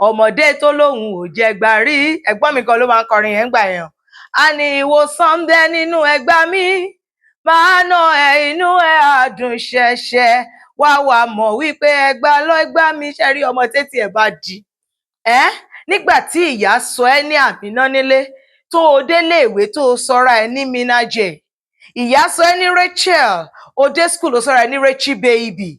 ọmọdé tó lóhùn ò jẹgbà rí ẹ̀gbọ́n mi kan ló máa ń kọrin yẹn gbà yẹn a ní ìwòsàn ń bẹ nínú ẹgbà mi máa ná ẹ inú ẹ àdùn ṣẹṣẹ wá mọ̀ wípé ẹgbà lọ ẹgbà mi ṣe rí ọmọ tètè ẹ bá di nígbà tí ìyá sọ ẹ ní àmínà nílé tó o délé ìwé tó o sọra ẹ ní minaje ìyá sọ ẹ ní Rachel o dé school ó sọra ẹ ní Rachel baby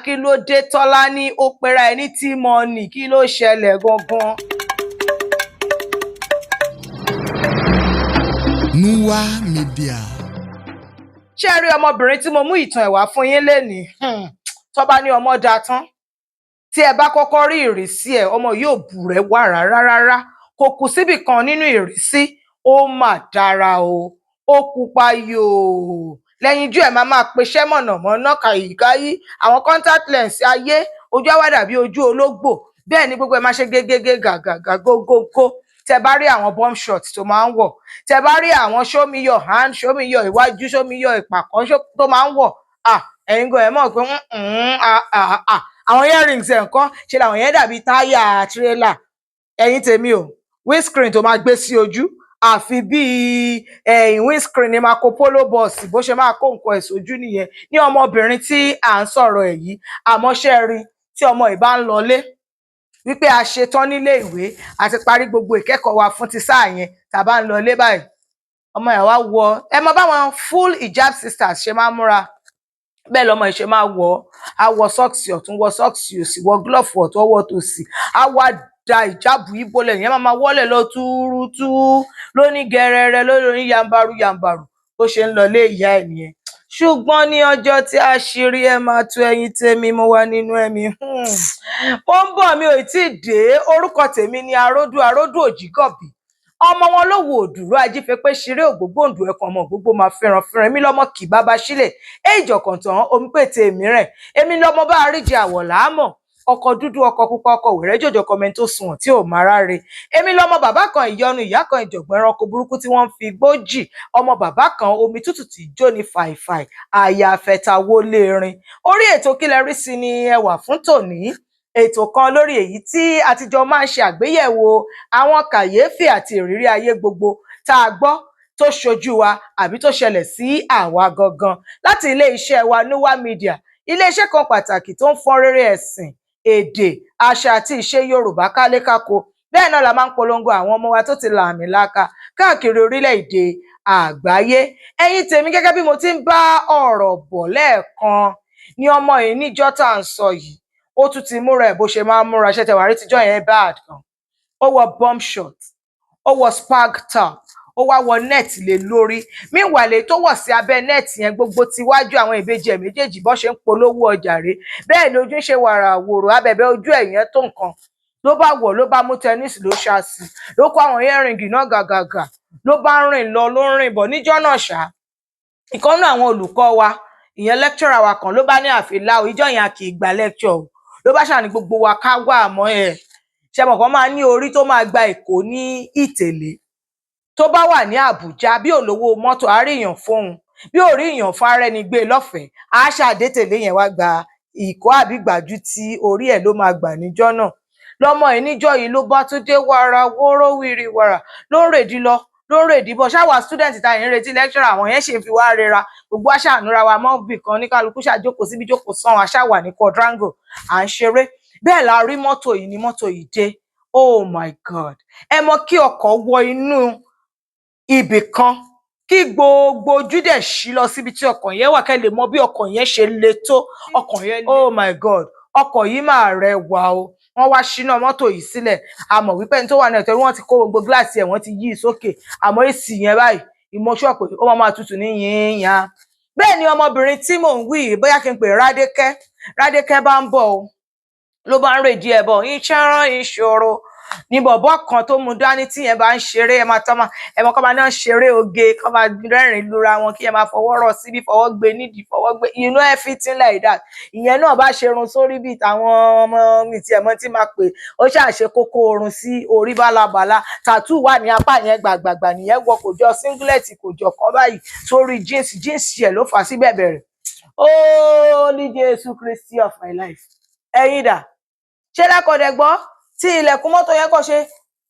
kí ló dé Tọ́lá ní ó pera ẹ ní T-Money kí ló ṣẹlẹ̀ gangan. Nuwa Media. ṣé ẹ rí ọmọbìnrin tí mo mú ìtàn ẹ̀ wá fún yín lénìí tó bá ní ọmọ da tán tí ẹ bá kọ́kọ́ rí ìrísí ẹ̀ ọmọ yóò bù rẹ̀ wá rárá kò kù síbì kan nínú ìrísí ó mà dára o ó pupa yòò lẹ́yìn ojú ẹ̀ máa peṣẹ́ mọ̀nàmọ́ná kàyíkáyí àwọn contact lens ayé ojú á wá dàbí ojú ológbò bẹ́ẹ̀ ni gbogbo ẹ̀ máa ṣe gégégé gàgàgà gógógó tẹ bá rí àwọn bomb shot tó máa ń wọ̀ tẹ bá rí àwọn show me your hand show me your iwájú show me your ìpàkọ́ tó máa ń wọ̀ ẹ̀yin gan ẹ̀ mọ̀ pé àwọn earrings ẹ̀ nǹkan ṣe làwọn yẹn dàbí táyà tírélà ẹ̀yin tèmi o windscreen tó máa gbé sí ojú àfi bíi windscreen ní Marco Polo bọ́ọ̀sì bó ṣe máa kó nǹkan ẹ̀ sójú nìyẹn ní ọmọbìnrin tí à ń sọ̀rọ̀ ẹ̀ yìí àmọ́ ṣe rí tí ọmọ ẹ̀ bá ń lọlé wípé a ṣetán nílé ìwé àti parí gbogbo ìkẹ́kọ̀ọ́ wa fún ti sáà yẹn tàbá ń lọlé báyìí ọmọ ẹ̀ wá wọ ẹ mọ báwọn full hijab sisters ṣe máa ń múra bẹ́ẹ̀ lọmọ ẹ̀ ṣe máa wọ̀ á wọ sọ́ọ̀sì ọ̀tún wọ sọ́ọ̀sì òsì wọ glove ọ̀tún ọwọ́ tòsì á wá da ìjáàbù yìí bolẹ̀ yẹn máa wọlé lọ túrútú lóní gẹrẹrẹ lóní yambaru bó ṣe ń lọlé ìyá ẹ̀ nìyẹn ṣùgbọ́n ní ọjọ́ tí àṣírí ẹ máa tú ẹ̀yin tèmi mo wà nínú ẹ̀mí ó ń bọ̀ mi ò tí ì dé orúkọ tèmi ni Aródú òjìgọ̀bì ọmọ wọn lówó òdùrú ajífẹpẹ ṣeré ògbógbòǹdù ẹkàn ọmọ gbogbo máa fẹ́ràn èmi lọmọ kì bàbá sílẹ̀ èjì ọkàntàn omi pètè èmi rẹ èmi lọmọ bá àríjẹ àwọ̀ làámọ̀ ọkọ dúdú ọkọ pupa ọkọ wẹrẹ jòjò kọmẹntì tó sunwọ̀n tí ò máa ráre èmi lọmọ bàbá kan ìyọnu ìyá kan ìjọ̀gbọ̀n ẹranko burúkú tí wọ́n ń fi igbó jì ọmọ bàbá kan omi tútù tí jó ní fàìfàì àyà àfẹtàwọ lérin orí ètò Kílẹ̀ rí sí ni ẹwà fún tòní ètò kan lórí èyí tí àtijọ́ máa ń ṣe àgbéyẹ̀wò àwọn kàyéfì àti ìrírí ayé gbogbo tá a gbọ́ tó ṣojú wa àbí tó ṣẹlẹ̀ sí àwa gangan láti ilé iṣẹ́ wa Nuwa Media ilé iṣẹ́ kan pàtàkì tó ń fọ́n rere ẹ̀sìn èdè àṣà àti ìṣe Yorùbá kálékáko bẹ́ẹ̀ náà la máa ń polongo àwọn ọmọ wa tó ti làmìlaka káàkiri orílẹ̀-èdè àgbáyé ẹ̀yin tèmi gẹ́gẹ́ bí mo ti ń bá ọ̀rọ̀ bọ̀ lẹ́ẹ̀kan ní ọmọ yìí níjọ́ tá à ń sọ yìí ó tún ti múra ẹ̀ bó ṣe máa ń múra ṣẹ́tẹ̀wárí tíjọ́ yẹn bad kan ó wọ bomb shot ó wọ spag top ó wá wọ net lé lórí míwàlẹ tó wọ̀ sí abẹ́ net yẹn gbogbo tiwájú àwọn ìbejì ẹ̀ méjèèjì bó ṣe ń polówó ọjà rẹ̀ bẹ́ẹ̀ ni ojú ń ṣe wàrà wòrò abẹ̀bẹ̀ ojú ẹ̀yẹn tó nǹkan ló bá wọ̀ ló bá mú tennis ló ṣáàsì ló kó àwọn earring náà gàgàgà ló bá rìn lọ ló rìn bọ̀ níjọ́ náà ṣá ìkànnì àwọn olùkọ́ wa ìyẹn lecturer wa kan ló bá ní àfilà ìjọ yẹn kì í gba lecture ló bá ṣàní gbogbo wa ká wà mọ́ ẹ̀ ṣẹmọ̀ kan máa ní orí tó máa gba Èkó ní ìtẹ̀lé tó bá wà ní Àbújá bí olówó mọ́tò àríyàn fóun bí orí èèyàn fún ara ẹni gbé lọ́fẹ̀ẹ́ á ṣàdé tẹ̀lé yẹn wá gba Ìkó àbí gbàjú tí orí ẹ̀ ló máa gbà níjọ́ náà lọ́mọ ẹ̀ níjọ́ yìí ló bá tún dé wàrà wóró wìrì wàrà ló ń rèdí lọ ló ń rèdí bọ̀ ṣáwa student ta yẹn ń retí lecturer àwọn yẹn ṣe ń fi wá rera gbogbo aṣàánúra wa mọ́bì kan ní kálukú ṣàjókòó síbi jókòó sàn aṣáwà ní quadrangle à ń ṣeré bẹ́ẹ̀ la rí mọ́tò yìí ní mọ́tò yìí dé oh my god ẹ mọ̀ kí ọkọ̀ wọ inú ibì kan kí gbogbo ojú dẹ̀ ṣí lọ síbi tí ọkọ̀ yẹn wà kẹ́ lè mọ̀ bí ọkọ̀ yẹn ṣe le tó ọkọ̀ yẹn oh my god ọkọ̀ yìí máa rẹwà o wọ́n wá ṣínà mọ́tò yìí sílẹ̀ àmọ́ wípé ní tó wà náà torí wọ́n ti kó gbogbo gíláàsì ẹ̀ wọ́n ti yí sókè àmọ́ èsì yẹn báyìí ìmọ̀ṣọ́ pé ó máa tutù ní yìnyín bẹ́ẹ̀ ni ọmọbìnrin tí mò ń wí yìí bóyá kí n pè Rádékẹ́ bá ń bọ̀ o ló bá ń rèdí ẹ̀ bọ̀ ìṣẹ́rán ìṣòro ní bọ̀bọ́ kan tó mú dání tí yẹn bá ń ṣeré ẹ máa tọ́mọ ẹ mọ̀ kọ́ máa náà ṣeré oge kọ́ máa rẹ́rìn lura wọn kí ẹ máa fọwọ́ rọ̀ síbi fọwọ́ gbé nídìí fọwọ́ gbé you know everything like that ìyẹn náà bá ṣe irun sórí bíi tàwọn ọmọ mi tí ẹ̀mọ́ tí máa pè ó ṣàṣe kókó orun sí orí bálabàla tàtú wà ní apá yẹn gbàgbàgbà nìyẹn wọ kò jọ singlet kò jọ kan báyìí sórí jeans ẹ̀ ló fà sí bẹ̀bẹ̀ rẹ̀ ó ní Jésù Kristi of my life ẹ̀yin dà ṣé lákọ̀dẹ̀ gbọ́ tí ilẹ̀kùn mọ́tò yẹn kàn ṣe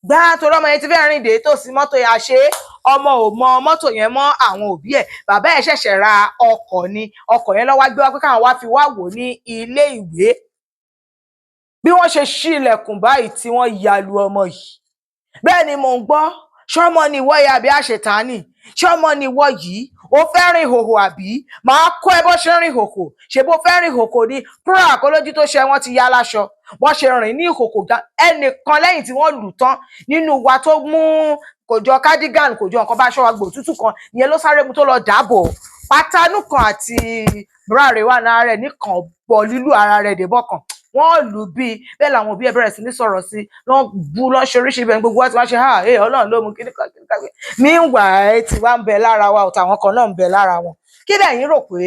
gbá torí ọmọ yẹn ti fẹ́ rìn dé tòsí mọ́tò yẹn àṣé ọmọ ò mọ mọ́tò yẹn mọ́ àwọn òbí ẹ̀ bàbá ẹ̀ ṣẹ̀ṣẹ̀ ra ọkọ̀ ni ọkọ̀ yẹn ló wá gbé wá pé káwọn wá fi wá wò ní ilé ìwé bí wọ́n ṣe ṣí ilẹ̀kùn báyìí tí wọ́n ya lu ọmọ yìí bẹ́ẹ̀ ni mò ń gbọ́ ṣọ́mọ ni ìwọ yìí àbí àṣetánì ṣọ́mọ ni ìwọ yìí ó fẹ́ rìn hòhò àbí màá kọ́ ẹ bó ṣe rìn hòhò ṣe bó fẹ́ rìn hòhò ní kúrò àkólójú tó ṣe wọ́n ti yá láṣọ wọ́n ṣe rìn ní ìhòhò ẹnìkan lẹ́yìn tí wọ́n lù tán nínú wa tó mú kò jọ cardigan kò jọ nǹkan bá aṣọ wa gbò tútù kan ìyẹn ló sáré mu tó lọ dàbò pátánù kan àti búrárẹ̀ wà náà rẹ̀ nìkan bọ̀ lílù ara rẹ̀ débọ̀ kan wọ́n lù bí bẹ́ẹ̀ làwọn òbí ẹ̀ bẹ̀rẹ̀ sí ní sọ̀rọ̀ sí lọ́n bú lọ́n ṣe oríṣiríṣi ibẹ̀ gbogbo wa ti wá ṣe ha ẹ Ọlọ́run ló mú kíní kan meanwhile tí wá ń bẹ lára wa ọ̀tá àwọn kan náà ń bẹ lára wọn kí lẹ̀yin rò pé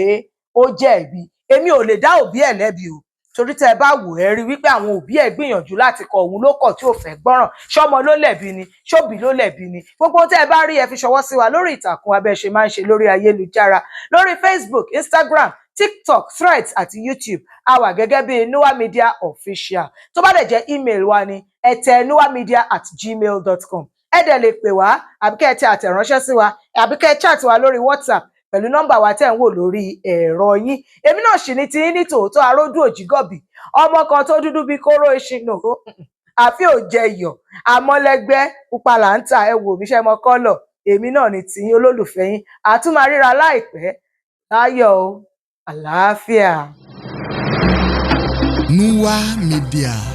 ó jẹ̀bi èmi ò lè dá òbí ẹ̀ lẹ́bi o torí tẹ́ ẹ bá wò ẹ rí wípé àwọn òbí ẹ̀ gbìyànjú láti kọ òun ló kọ̀ tí ò fẹ́ gbọ́ràn ṣọmọ ló lẹ̀bi ni ṣóbì ló lẹ̀bi ni gbogbo tẹ́ ẹ bá rí ẹ fi ṣọwọ́ sí wa lórí ìtàkùn abẹ́ ṣe máa ń ṣe lórí ayélujára lórí Facebook Instagram TikTok Threads àti YouTube a wà gẹ́gẹ́ bí Nuwa Media Official tó bá dẹ̀ jẹ́ email wa ni ẹ tẹ nuwamedia@gmail.com ẹ dẹ̀ lè pè wá àbí kẹ́ ẹ tẹ àtẹ̀ránṣẹ́ sí wa àbí kẹ́ ẹ chat wa lórí WhatsApp pẹ̀lú nọ́mbà wa tẹ́ ń wò lórí ẹ̀rọ yín èmi náà sì ní ti ní tòótọ́ Aródú òjìgọ́bì ọmọ kan tó dúdú bí kóró ìṣìnà àfi ò jẹ iyọ̀ àmọ́lẹ́gbẹ́ pupa là ń tà ẹ wò mí ṣe mọ kọ́lọ̀ èmi náà ní tiyín olólùfẹ́ yín àtúmọ̀ríra láìpẹ́ láyọ̀ o àlàáfíà. Nuwa Media.